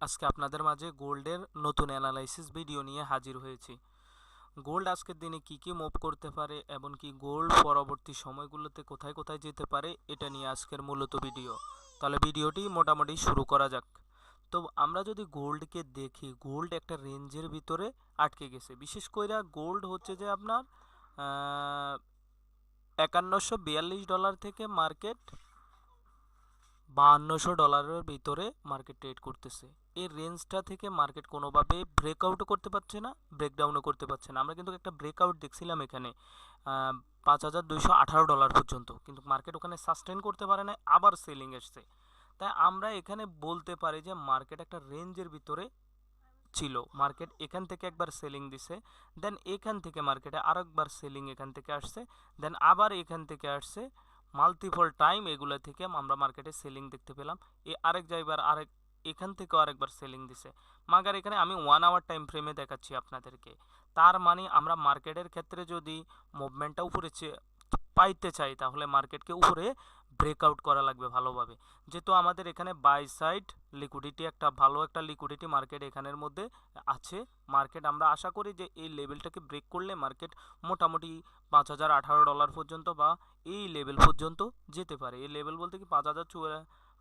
আজকে আপনাদের মাঝে গোল্ডের নতুন অ্যানালাইসিস ভিডিও নিয়ে হাজির হয়েছি। গোল্ড আজকের দিনে কি কি মুভ করতে পারে এবং কি গোল্ড পরবর্তী সময়গুলোতে কোথায় কোথায় যেতে পারে এটা নিয়ে আজকের মূলত ভিডিও। তাহলে ভিডিওটি মোটামুটি শুরু করা যাক। তো আমরা যদি গোল্ডকে দেখি, গোল্ড একটা রেঞ্জের ভিতরে আটকে গেছে। বিশেষ করে গোল্ড হচ্ছে যে আপনার 5142 থেকে মার্কেট $5200 ভিতরে মার্কেট ট্রেড করতেছে। এই রেঞ্জটা থেকে মার্কেট কোনোভাবে ব্রেকআউটও করতে পারছে না, ব্রেকডাউনও করতে পারছে না। আমরা কিন্তু একটা ব্রেকআউট দেখছিলাম এখানে $5218 পর্যন্ত, কিন্তু মার্কেট ওখানে সাস্টেন করতে পারে না, আবার সেলিং এসছে। তাই আমরা এখানে বলতে পারি যে মার্কেট একটা রেঞ্জের ভিতরে ছিল। মার্কেট এখান থেকে একবার সেলিং দিছে, দেন এখান থেকে মার্কেটে আরেকবার সেলিং এখান থেকে আসছে, দেন আবার এখান থেকে আসছে। মাল্টিপল টাইম এগুলো থেকে আমরা মার্কেটে সেলিং দেখতে পেলাম। আরেক জায়গার এখান থেকেও আরেকবার সেলিং দিছে। মাগার এখানে আমি 1 আওয়ার টাইম ফ্রেমে দেখাচ্ছি আপনাদেরকে। তার মানে আমরা মার্কেটের ক্ষেত্রে যদি মুভমেন্টটা উপরে পাইতে চাই তাহলে মার্কেটকে উপরে ব্রেকআউট করা লাগবে ভালোভাবে। যেহেতু আমাদের এখানে বাই সাইড লিকুইডিটি একটা ভালো একটা লিকুইডিটি মার্কেট এখানের মধ্যে আছে। মার্কেট আমরা আশা করি যে এই লেভেলটাকে ব্রেক করলে মার্কেট মোটামুটি $5018 পর্যন্ত বা এই লেভেল পর্যন্ত যেতে পারে। এই লেভেল বলতে কি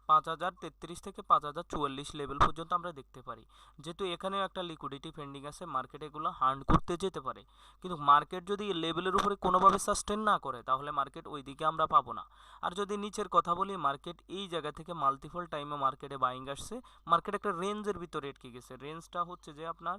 5033 থেকে 5044 লেভেল পর্যন্ত আমরা দেখতে পারি। যেহেতু এখানেও একটা লিকুইডিটি পেন্ডিং আছে, মার্কেট এগুলো হান্ড করতে যেতে পারে। কিন্তু মার্কেট যদি এই লেভেলের উপরে কোনোভাবে সাস্টেন না করে তাহলে মার্কেট ওই দিকে আমরা পাবো না। আর যদি নিচের কথা বলি, মার্কেট এই জায়গা থেকে মাল্টিপল টাইমে মার্কেটে বাইং আসছে। মার্কেট একটা রেঞ্জের ভিতরে আটকে গেছে। রেঞ্জটা হচ্ছে যে আপনার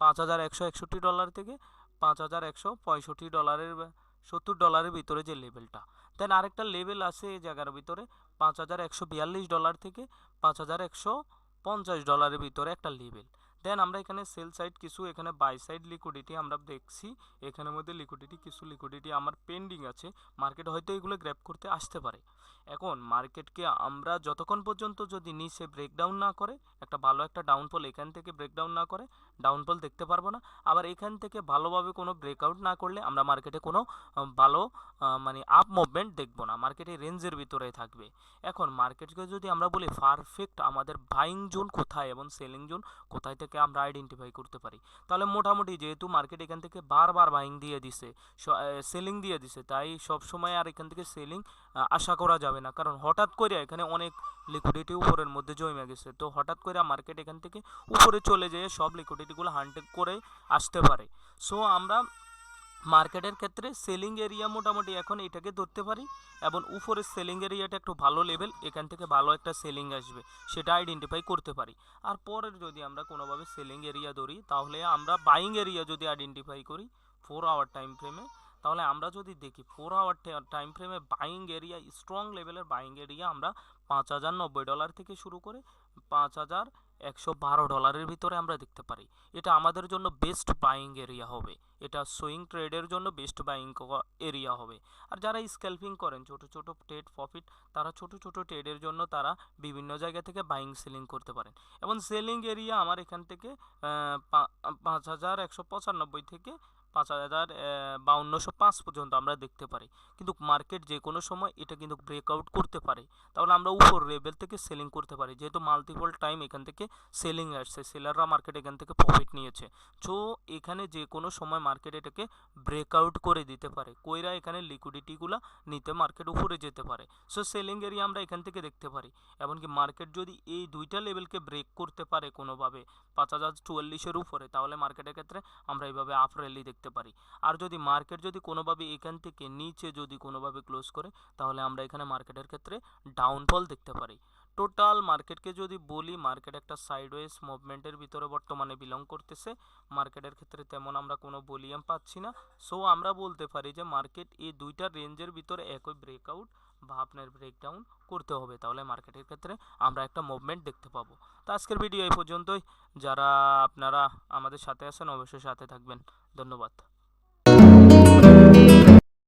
$5161 থেকে $5165 $70 ভিতরে যে লেভেলটা। দেন আরেকটা লেভেল আছে এই জায়গার ভিতরে $5142 থেকে $5150 ভিতরে একটা লেভেল। দেন আমরা এখানে সেল সাইড কিছু, এখানে বাই সাইড লিকুইডিটি আমরা দেখছি। এখানের মধ্যে কিছু লিকুইডিটি আমার পেন্ডিং আছে। মার্কেট হয়তো এগুলো গ্র্যাব করতে আসতে পারে। এখন মার্কেটকে আমরা যতক্ষণ পর্যন্ত যদি নিচে ব্রেকডাউন না করে, একটা ভালো একটা ডাউনফল এখান থেকে ব্রেকডাউন না করে, ডাউনফল দেখতে পারবো না। আবার এখান থেকে ভালোভাবে কোনো ব্রেকআউট না করলে আমরা মার্কেটে কোনো ভালো মানে আপ মুভমেন্ট দেখবো না। মার্কেটে রেঞ্জের ভিতরে থাকবে। এখন মার্কেটকে যদি আমরা বলি পারফেক্ট আমাদের বাইং জোন কোথায় এবং সেলিং জোন কোথায় থেকে আমরা আইডেন্টিফাই করতে পারি, তাহলে মোটামুটি যেহেতু মার্কেট এখান থেকে বারবার বাইং দিয়ে দিছে, সেলিং দিয়ে দিছে, তাই সব সময় আর এখান থেকে সেলিং আশা করা যাবে না। কারণ হঠাৎ করে এখানে অনেক লিকুইডিটি উপরের মধ্যে জমে গেছে। তো হঠাৎ করে মার্কেট এখান থেকে উপরে চলে যেয়ে সব লিকুইডিটিগুলো হান্টেক করে আসতে পারে। সো আমরা মার্কেটের ক্ষেত্রে সেলিং এরিয়া মোটামুটি এখন এটাকে ধরতে পারি, এবং উপরের সেলিং এরিয়াটা একটু ভালো লেভেল, এখান থেকে ভালো একটা সেলিং আসবে সেটা আইডেন্টিফাই করতে পারি। আর পরের যদি আমরা কোনোভাবে সেলিং এরিয়া ধরি, তাহলে আমরা বাইং এরিয়া যদি আইডেন্টিফাই করি 4 আওয়ার টাইম ফ্রেমে, তাহলে আমরা যদি দেখি 4 আওয়ার টাইম ফ্রেমে বাইং এরিয়া, স্ট্রং লেভেলের বাইং এরিয়া আমরা $5090 থেকে শুরু করে $5112 ভিতরে আমরা দেখতে পারি। এটা আমাদের জন্য বেস্ট বাইং এরিয়া হবে। এটা সুইং ট্রেডের জন্য বেস্ট বাইং এরিয়া হবে। আর যারা স্ক্যালপিং করেন ছোট ছোট ট্রেড প্রফিট, তারা ছোট ছোট ট্রেডের জন্য তারা বিভিন্ন জায়গা থেকে বাইং সেলিং করতে পারেন। এবং সেলিং এরিয়া আমার এখান থেকে 5195 থেকে 5205 পর্যন্ত আমরা দেখতে পারি। কিন্তু মার্কেট যে কোনো সময় এটা কিন্তু ব্রেকআউট করতে পারে, তাহলে আমরা উপর লেভেল থেকে সেলিং করতে পারি। যেহেতু মাল্টিপল টাইম এখান থেকে সেলিং আসছে, সেলাররা মার্কেট এখান থেকে প্রফিট নিয়েছে। সো এখানে যে কোনো সময় মার্কেট এটাকে ব্রেকআউট করে দিতে পারে, কইরা এখানে লিকুইডিটিগুলো নিতে মার্কেট উপরে যেতে পারে। সো সেলিং এরিয়া আমরা এখান থেকে দেখতে পারি। এমনকি মার্কেট যদি এই দুইটা লেভেলকে ব্রেক করতে পারে কোনোভাবে 5044-এর উপরে, তাহলে মার্কেটের ক্ষেত্রে আমরা এইভাবে আপ র্যালি দেখতে পারি। আর যদি মার্কেট যদি কোনোভাবে এখান থেকে নিচে যদি কোনোভাবে ক্লোজ করে, তাহলে আমরা এখানে মার্কেটের ক্ষেত্রে ডাউনফল দেখতে পারি। টোটাল মার্কেটকে যদি বলি, মার্কেট একটা সাইডওয়েজ মুভমেন্টের ভিতরে বর্তমানে বিলং করতেছে। মার্কেটের ক্ষেত্রে তেমন আমরা কোনো ভলিউম পাচ্ছি না। সো আমরা বলতে পারি যে মার্কেট এই দুইটা রেঞ্জের ভিতরে একই ব্রেকআউট বা আপনার ব্রেকডাউন করতে হবে, তাহলে মার্কেটের ক্ষেত্রে আমরা একটা মুভমেন্ট দেখতে পাবো। তো আজকের ভিডিও এই পর্যন্তই। যারা আপনারা আমাদের সাথে আছেন অবশ্যই সাথে থাকবেন। ধন্যবাদ।